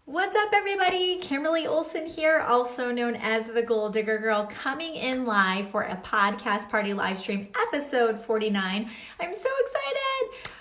What's up, everybody? Kimberly Olson here, also known as the Goal Digger Girl, coming in live for a podcast party live stream, episode 49. I'm so excited!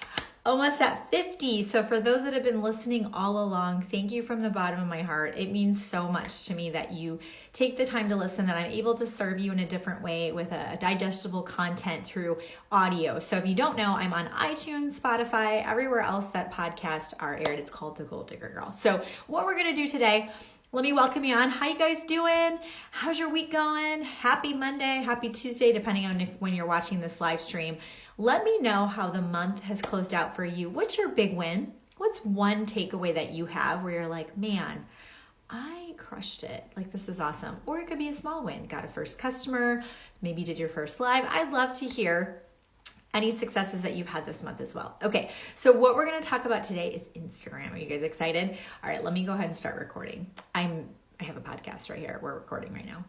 Almost at 50. So for those that have been listening all along, thank you from the bottom of my heart. It means so much to me that you take the time to listen, that I'm able to serve you in a different way with a digestible content through audio. So if you don't know, I'm on iTunes, Spotify, everywhere else that podcasts are aired. It's called The Goal Digger Girl. So what we're going to do today, let me welcome you on. How you guys doing? How's your week going? Happy Monday, happy Tuesday, depending on when you're watching this live stream. Let me know how the month has closed out for you. What's your big win? What's one takeaway that you have where you're like, man, I crushed it. Like, this was awesome. Or it could be a small win. Got a first customer, maybe did your first live. I'd love to hear any successes that you've had this month as well. Okay, so what we're gonna talk about today is Instagram. Are you guys excited? All right, let me go ahead and start recording. I have a podcast right here. We're recording right now.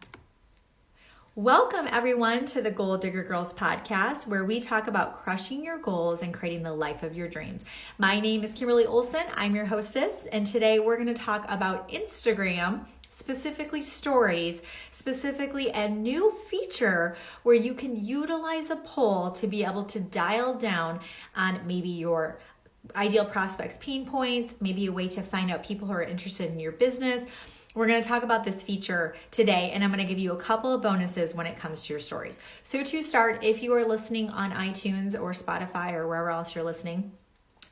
Welcome everyone to the Goal Digger Girls podcast, where we talk about crushing your goals and creating the life of your dreams. My name is Kimberly Olson. I'm your hostess, and today we're gonna talk about Instagram, specifically stories, specifically a new feature where you can utilize a poll to be able to dial down on maybe your ideal prospects' pain points, maybe a way to find out people who are interested in your business. We're going to talk about this feature today, and I'm going to give you a couple of bonuses when it comes to your stories. So to start, if you are listening on iTunes or Spotify or wherever else you're listening,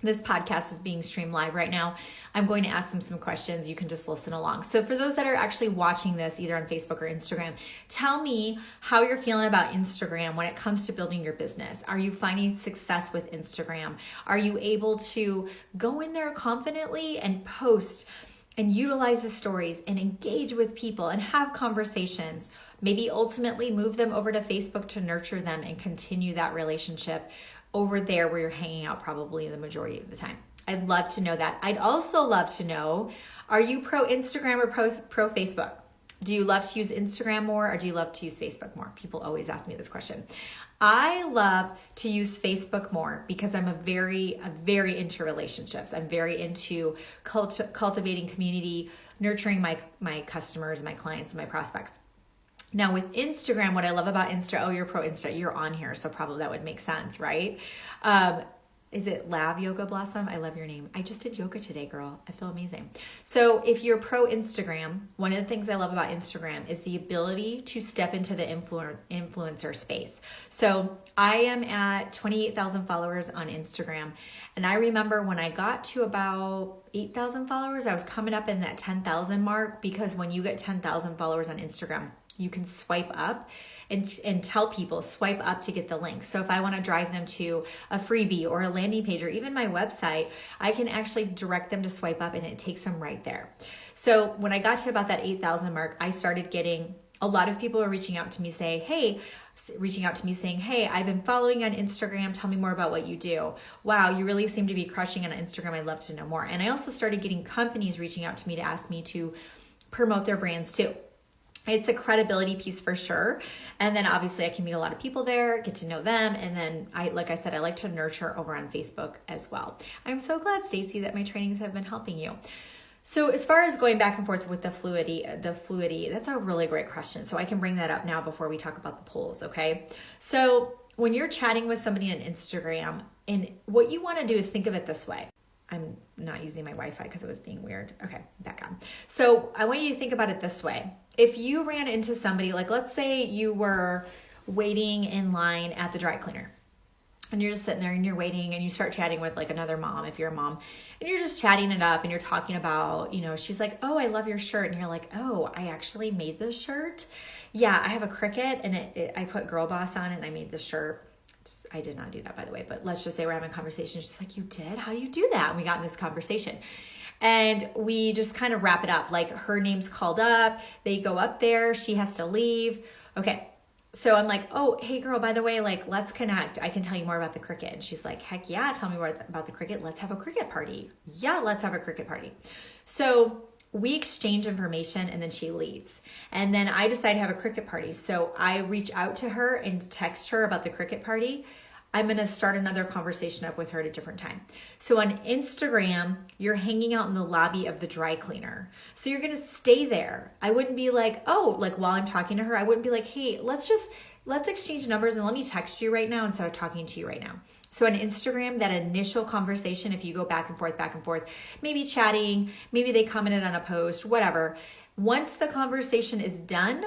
this podcast is being streamed live right now. I'm going to ask them some questions. You can just listen along. So for those that are actually watching this either on Facebook or Instagram, tell me how you're feeling about Instagram when it comes to building your business. Are you finding success with Instagram? Are you able to go in there confidently and post and utilize the stories and engage with people and have conversations? Maybe ultimately move them over to Facebook to nurture them and continue that relationship over there where you're hanging out probably the majority of the time. I'd love to know that. I'd also love to know, are you pro Instagram or pro Facebook? Do you love to use Instagram more or do you love to use Facebook more? People always ask me this question. I love to use Facebook more because I'm very into relationships. I'm very into cultivating community, nurturing my customers, my clients, and my prospects. Now with Instagram, what I love about Insta, oh, you're pro Insta, you're on here, so probably that would make sense, right? Is it Lab Yoga Blossom? I love your name. I just did yoga today, girl. I feel amazing. So if you're pro Instagram, one of the things I love about Instagram is the ability to step into the influencer space. So I am at 28,000 followers on Instagram. And I remember when I got to about 8,000 followers, I was coming up in that 10,000 mark, because when you get 10,000 followers on Instagram, you can swipe up and tell people swipe up to get the link. So if I want to drive them to a freebie or a landing page or even my website, I can actually direct them to swipe up and it takes them right there. So when I got to about that 8,000 mark, I started getting a lot of people are reaching out to me saying, hey, I've been following on Instagram. Tell me more about what you do. Wow, you really seem to be crushing on Instagram. I'd love to know more. And I also started getting companies reaching out to me to ask me to promote their brands too. It's a credibility piece for sure. And then obviously I can meet a lot of people there, get to know them. And then like I said, I like to nurture over on Facebook as well. I'm so glad, Stacy, that my trainings have been helping you. So as far as going back and forth with the fluidity, that's a really great question. So I can bring that up now before we talk about the polls, okay? So when you're chatting with somebody on Instagram, and what you want to do is think of it this way. I'm not using my Wi-Fi because it was being weird. Okay, back on. So I want you to think about it this way. If you ran into somebody, like let's say you were waiting in line at the dry cleaner and you're just sitting there and you're waiting and you start chatting with like another mom, if you're a mom, and you're just chatting it up and you're talking about, she's like, oh, I love your shirt. And you're like, oh, I actually made this shirt. Yeah, I have a Cricut and I put Girl Boss on it and I made this shirt. I did not do that, by the way, but let's just say we're having a conversation. She's like, you did? How do you do that? And we got in this conversation and we just kind of wrap it up. Like her name's called up, they go up there, she has to leave. Okay. So I'm like, oh, hey girl, by the way, like, let's connect. I can tell you more about the Cricut. And she's like, heck yeah, tell me more about the Cricut. Let's have a Cricut party. Yeah, let's have a Cricut party. So we exchange information and then she leaves. And then I decide to have a Cricut party. So I reach out to her and text her about the Cricut party. I'm going to start another conversation up with her at a different time. So on Instagram, you're hanging out in the lobby of the dry cleaner. So you're going to stay there. I wouldn't be like, oh, like while I'm talking to her, I wouldn't be like, hey, let's exchange numbers and let me text you right now instead of talking to you right now. So on Instagram, that initial conversation, if you go back and forth, maybe chatting, maybe they commented on a post, whatever. Once the conversation is done,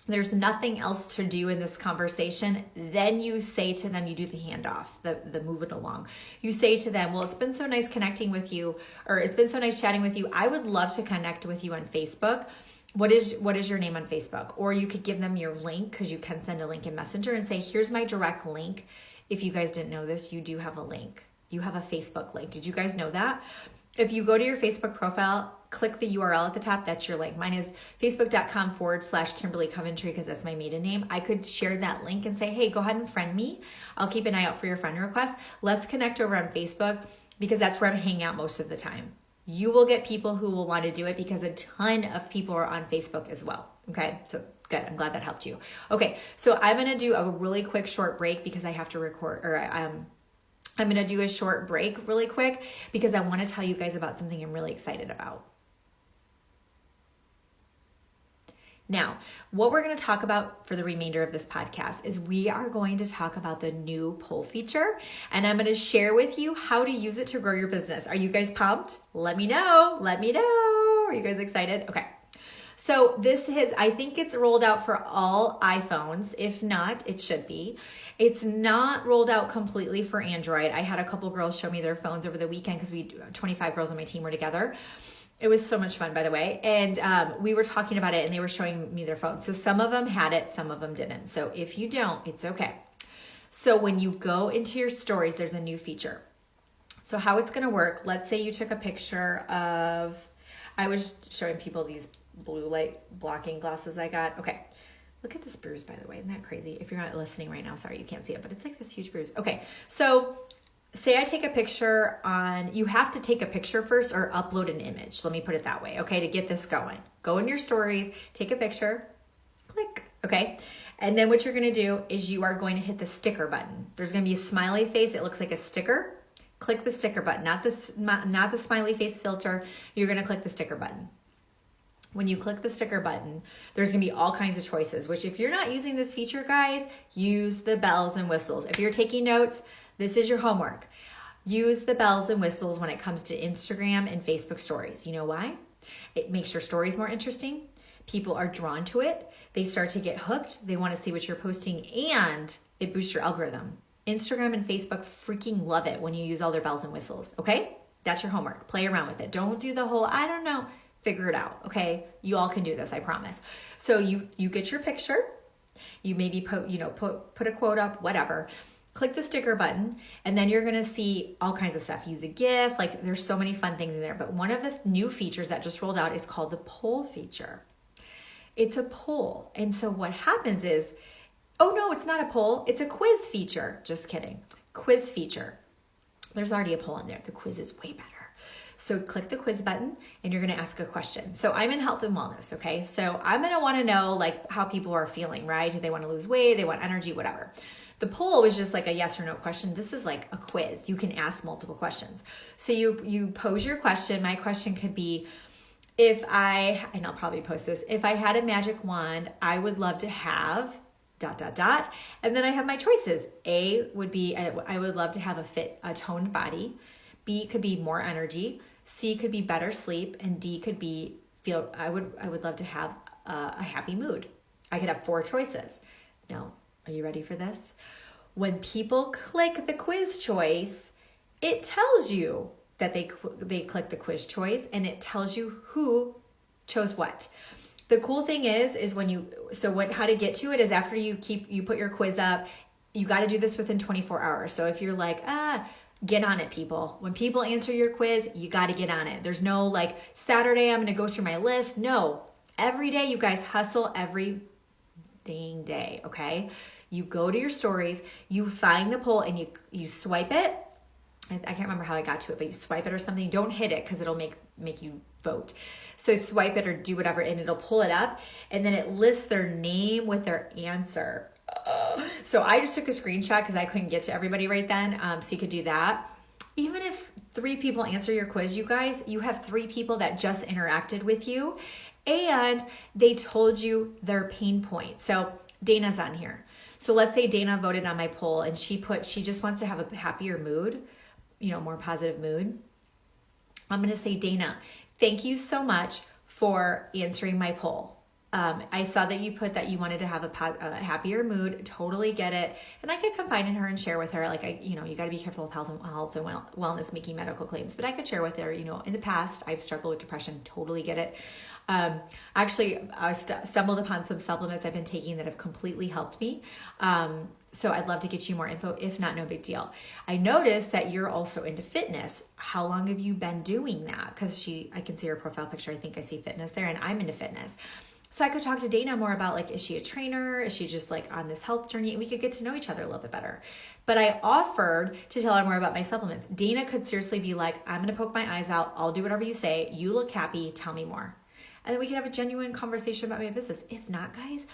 there's nothing else to do in this conversation. Then you say to them, you do the handoff, the move it along. You say to them, well, it's been so nice connecting with you, or it's been so nice chatting with you. I would love to connect with you on Facebook. What is your name on Facebook? Or you could give them your link, because you can send a link in Messenger and say, here's my direct link. If you guys didn't know this, you do have a link. You have a Facebook link. Did you guys know that? If you go to your Facebook profile, click the URL at the top, that's your link. Mine is facebook.com/Kimberly Coventry, because that's my maiden name. I could share that link and say, hey, go ahead and friend me. I'll keep an eye out for your friend request. Let's connect over on Facebook, because that's where I'm hanging out most of the time. You will get people who will want to do it, because a ton of people are on Facebook as well. Okay, so good. I'm glad that helped you. Okay, so I'm going to do a really quick short break, because I have to record, or I'm going to do a short break really quick, because I want to tell you guys about something I'm really excited about. Now, what we're going to talk about for the remainder of this podcast is we are going to talk about the new poll feature, and I'm going to share with you how to use it to grow your business. Are you guys pumped? Let me know. Let me know. Are you guys excited? Okay. So I think it's rolled out for all iPhones. If not, it should be. It's not rolled out completely for Android. I had a couple girls show me their phones over the weekend, because 25 girls on my team were together. It was so much fun, by the way. And we were talking about it, and they were showing me their phones. So some of them had it, some of them didn't. So if you don't, it's okay. So when you go into your stories, there's a new feature. So how it's going to work, let's say you took a picture of, I was showing people these blue light blocking glasses I got. Okay. Look at this bruise, by the way. Isn't that crazy? If you're not listening right now, sorry, you can't see it, but it's like this huge bruise. Okay. So say I take a picture you have to take a picture first or upload an image. Let me put it that way. Okay. To get this going, go in your stories, take a picture, click. Okay. And then what you're going to do is you are going to hit the sticker button. There's going to be a smiley face. It looks like a sticker. Click the sticker button, not the smiley face filter. You're going to click the sticker button. When you click the sticker button, there's going to be all kinds of choices, which if you're not using this feature, guys, use the bells and whistles. If you're taking notes, this is your homework. Use the bells and whistles when it comes to Instagram and Facebook stories. You know why? It makes your stories more interesting. People are drawn to it. They start to get hooked. They want to see what you're posting, and it boosts your algorithm. Instagram and Facebook freaking love it when you use all their bells and whistles. Okay? That's your homework. Play around with it. Don't do the whole, I don't know. Figure it out. Okay? You all can do this, I promise. So you get your picture. You maybe put a quote up, whatever. Click the sticker button, and then you're going to see all kinds of stuff. Use a GIF. Like, there's so many fun things in there. But one of the new features that just rolled out is called the poll feature. It's a poll. And so what happens is, oh no, it's not a poll. It's a quiz feature. Just kidding. Quiz feature. There's already a poll in there. The quiz is way better. So click the quiz button, and you're going to ask a question. So I'm in health and wellness. Okay. So I'm going to want to know like how people are feeling, right? Do they want to lose weight? They want energy, whatever. The poll was just like a yes or no question. This is like a quiz. You can ask multiple questions. So you pose your question. My question could be, and I'll probably post this, if I had a magic wand, I would love to have ... And then I have my choices. A would be, I would love to have a toned body. B could be more energy. C could be better sleep. And D could be, I would love to have a happy mood. I could have 4 choices. Now, are you ready for this? When people click the quiz choice, it tells you that they click the quiz choice, and it tells you who chose what. The cool thing is how to get to it is after you put your quiz up, you got to do this within 24 hours. So if you're like, get on it, people. When people answer your quiz, you got to get on it. There's no like Saturday, I'm going to go through my list. No, every day you guys hustle every dang day. Okay. You go to your stories, you find the poll, and you swipe it. I can't remember how I got to it, but you swipe it or something. Don't hit it because it'll make you vote. So swipe it or do whatever, and it'll pull it up, and then it lists their name with their answer. So I just took a screenshot because I couldn't get to everybody right then. So you could do that. Even if 3 people answer your quiz, you guys, you have 3 people that just interacted with you and they told you their pain point. So Dana's on here. So let's say Dana voted on my poll and she just wants to have a happier mood, more positive mood. I'm going to say, Dana, thank you so much for answering my poll. I saw that you put that you wanted to have a happier mood. Totally get it. And I could confide in her and share with her, you got to be careful with health and wellness, making medical claims. But I could share with her, in the past, I've struggled with depression. Totally get it. Actually, I stumbled upon some supplements I've been taking that have completely helped me. So I'd love to get you more info. If not, no big deal. I noticed that you're also into fitness. How long have you been doing that? Because I can see her profile picture. I think I see fitness there, and I'm into fitness. So I could talk to Dana more about is she a trainer? Is she just on this health journey? And we could get to know each other a little bit better. But I offered to tell her more about my supplements. Dana could seriously be like, I'm going to poke my eyes out. I'll do whatever you say. You look happy. Tell me more. And then we could have a genuine conversation about my business. If not, guys,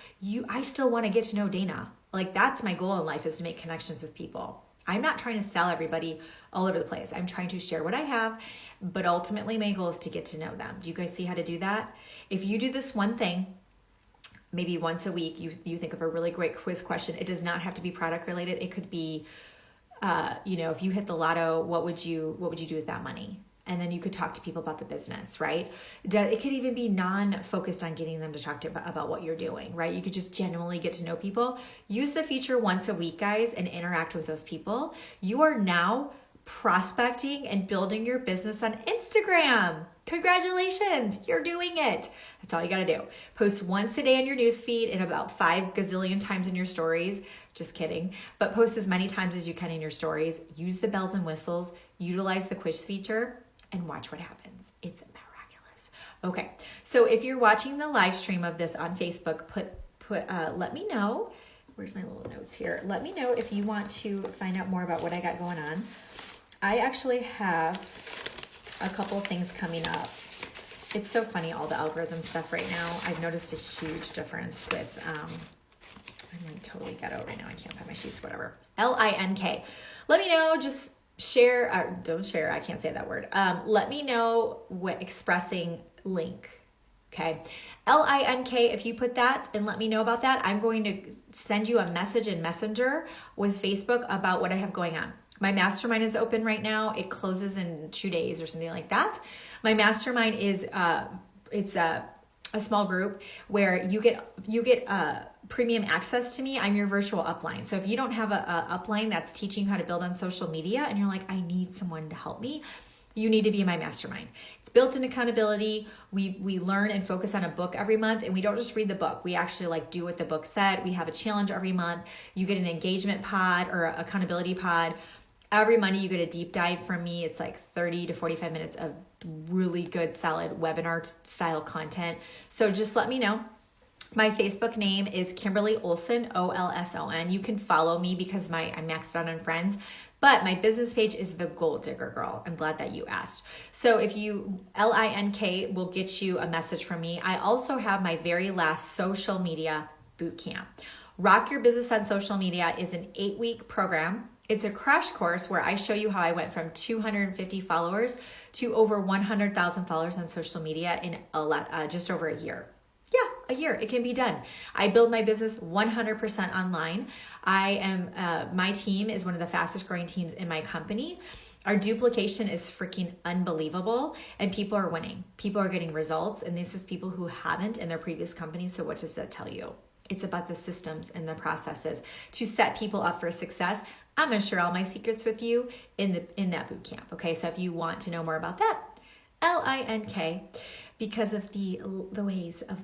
I still want to get to know Dana. That's my goal in life, is to make connections with people. I'm not trying to sell everybody all over the place. I'm trying to share what I have, but ultimately my goal is to get to know them. Do you guys see how to do that? If you do this one thing, maybe once a week, you think of a really great quiz question. It does not have to be product related. It could be, if you hit the lotto, what would you do with that money? And then you could talk to people about the business, right? It could even be non-focused on getting them to talk about what you're doing, right? You could just genuinely get to know people. Use the feature once a week, guys, and interact with those people. You are now prospecting and building your business on Instagram. Congratulations, you're doing it. That's all you got to do. Post once a day on your newsfeed and about 5 gazillion times in your stories. Just kidding. But post as many times as you can in your stories. Use the bells and whistles. Utilize the quiz feature and watch what happens. It's miraculous. Okay, so if you're watching the live stream of this on Facebook, let me know. Where's my little notes here? Let me know if you want to find out more about what I got going on. I actually have a couple of things coming up. It's so funny, all the algorithm stuff right now. I've noticed a huge difference with, I'm like totally ghetto right now. I can't find my sheets, whatever. LINK. Let me know, just share, or don't share, I can't say that word. Let me know what expressing link. Okay. LINK, if you put that and let me know about that, I'm going to send you a message in Messenger with Facebook about what I have going on. My mastermind is open right now. It closes in 2 days or something like that. My mastermind is, it's a small group where you get premium access to me. I'm your virtual upline. So if you don't have a upline that's teaching you how to build on social media and you're like, I need someone to help me, you need to be in my mastermind. It's built in accountability. We learn and focus on a book every month, and we don't just read the book. We actually do what the book said. We have a challenge every month. You get an engagement pod or accountability pod. Every Monday you get a deep dive from me. It's 30 to 45 minutes of really good, solid webinar style content. So just let me know. My Facebook name is Kimberly Olson, Olson. You can follow me because I'm maxed out on friends. But my business page is The Goal Digger Girl. I'm glad that you asked. So if you, LINK will get you a message from me. I also have my very last social media boot camp. Rock Your Business on Social Media is an 8-week program. It's a crash course where I show you how I went from 250 followers to over 100,000 followers on social media in just over a year. Yeah, a year. It can be done. I build my business 100% online. My team is one of the fastest growing teams in my company. Our duplication is freaking unbelievable, and people are winning. People are getting results, and this is people who haven't in their previous companies. So what does that tell you? It's about the systems and the processes to set people up for success. I'm going to share all my secrets with you in that boot camp. Okay, so if you want to know more about that, LINK, because of the ways of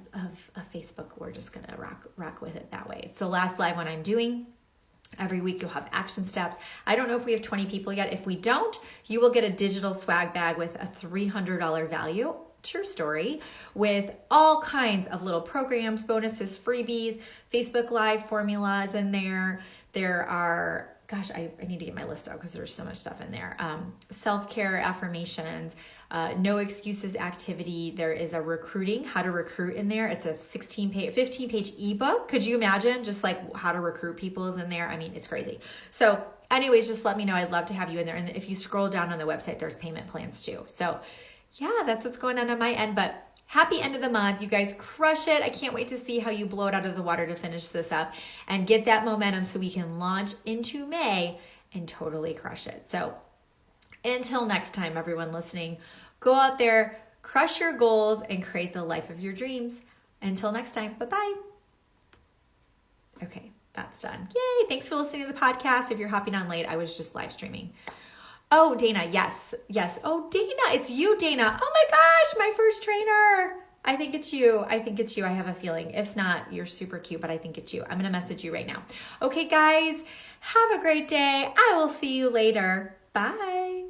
Facebook, we're just going to rock with it that way. It's the last live one I'm doing. Every week you'll have action steps. I don't know if we have 20 people yet. If we don't, you will get a digital swag bag with a $300 value. True story, with all kinds of little programs, bonuses, freebies, Facebook Live formulas in there. There are, gosh, I need to get my list out because there's so much stuff in there. Self-care affirmations, no excuses activity. There is a recruiting, how to recruit in there. It's a 15-page ebook. Could you imagine just like how to recruit people is in there? I mean, it's crazy. So anyways, just let me know. I'd love to have you in there. And if you scroll down on the website, there's payment plans too. So yeah, that's what's going on my end. But happy end of the month. You guys crush it. I can't wait to see how you blow it out of the water to finish this up and get that momentum so we can launch into May and totally crush it. So until next time, everyone listening, go out there, crush your goals, and create the life of your dreams. Until next time, bye-bye. Okay, that's done. Yay, thanks for listening to the podcast. If you're hopping on late, I was just live streaming. Oh, Dana, yes. Oh, Dana, it's you, Dana. Oh my gosh, my first trainer. I think it's you. I have a feeling. If not, you're super cute, but I think it's you. I'm going to message you right now. Okay, guys, have a great day. I will see you later. Bye.